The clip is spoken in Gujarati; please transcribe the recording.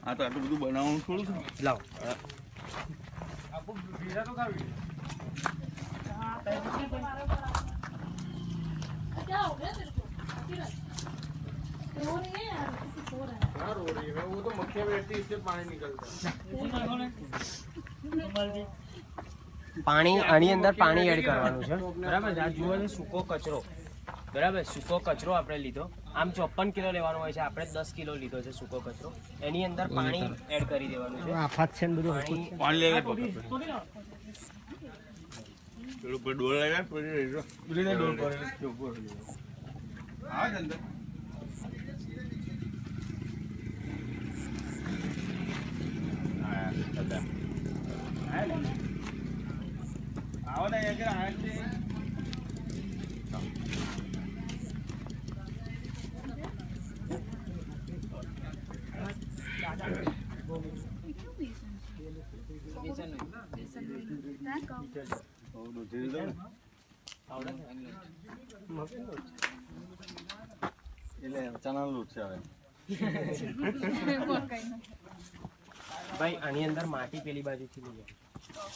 આ તો આટલું બધું બનાવવાનું થોડું છે. લાવ वो तो मक्खियाँ बैठती इससे पानी निकलता है. પાણી આની અંદર પાણી એડ કરવાનું છે બરાબર. આ જુઓ છે સૂકો કચરો બરાબર. સૂકો કચરો આપણે લીધો. આમ 54 કિલો લેવાનો હોય છે, આપણે 10 કિલો લીધો છે સૂકો કચરો. એની અંદર પાણી એડ કરી દેવાનું છે. આફત છે બધું પાણી લઈ પેલું પર ડોલ લઈ પછી ડોલ પર આ જ અંદર આવો ને એક આટલી એટલે ચણા લોટ છે હવે ભાઈ આની અંદર માટી પેલી બાજુથી લઈ જાઓ.